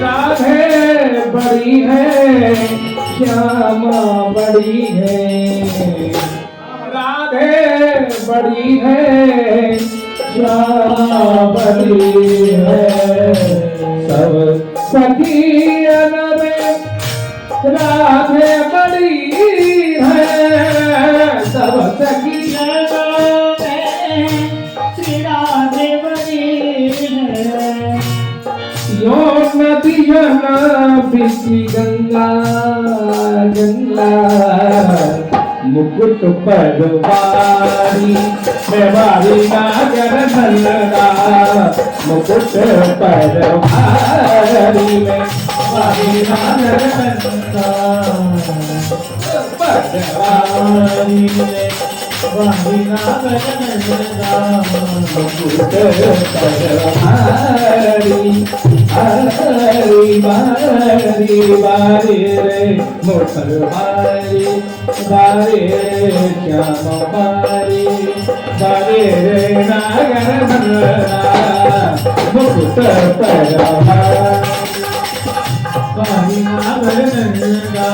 राधे बड़ी है श्यामा बड़ी है, राधे बड़ी है श्यामा बड़ी है। सब सखियन में राधे बड़ी है, सब सखियन में श्री राधे बड़ी है। यो नदियन बिची गंगा गंगा, मुकुट पर वारी मैं वारी नागर नंदा, मुकुट पर वारी में वारी नागर नंदा, पर वारी में वारी नागर नंदा, मुकुट पर वारी हरी बारी बारी रे मोटर बारी बारी रे श्याम बारी बारी रे नागर नंदा, मुकुट पर वारी नागर नंदा।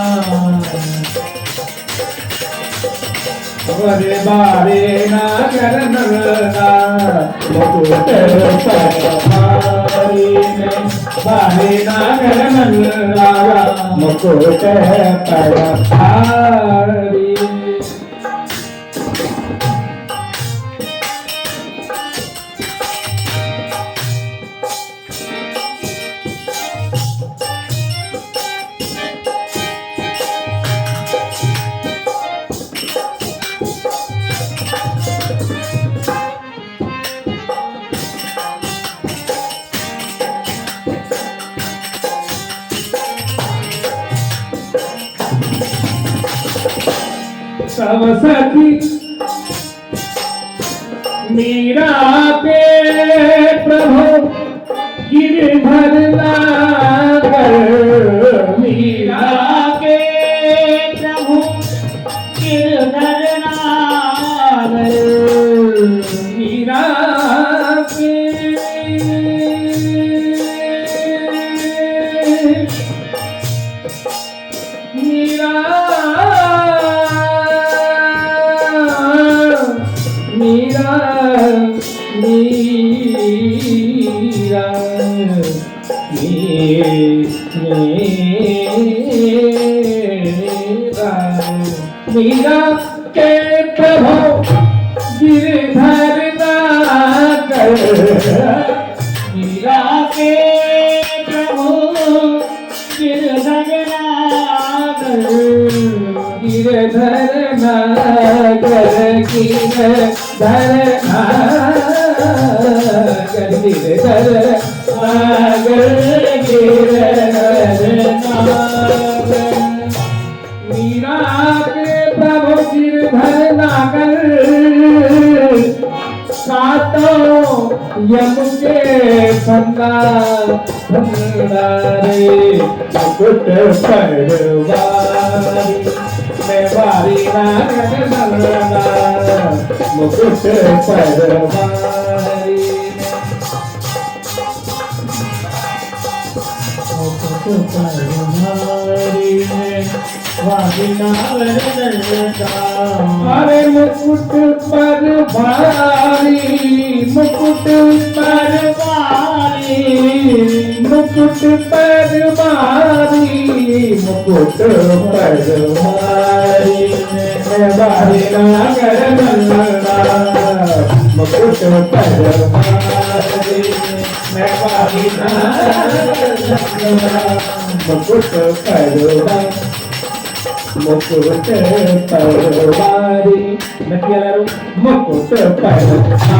वरे बारे नागर नंदा, मुकुट पर बारे नागर नंदा, मुकुट पर भारी। सब सखी मीरा के प्रभु गिरधर नागर, मीरा के प्रभु गिरधर नागर, मीरा के मीरा मीरा मीरा मीरा के प्रभु गिरधर नागर, मीरा के प्रभु गिरधर नागर, गिरधर नागर गिरधर नागर, गिरधर नागर गिरधर नागर। मीरा के प्रभु गिरधर नागर, काटो यम के फंदा फंदारे, मुकुट पर वारी मैं वारी नागर नंदा, मुकुट पर वारी मुकुट पर वारी वारी नागर नंदा। अरे मुकुट पर भारी मुकुट पर भारी मुकुट पर भारी मुकुट पर भारी मैं वारी नागर नंदा, मुकुट पर भारी मैं वारी नागर नंदा, मुकुट पर मुकुट परवारी नक्की मुकुट परवारी।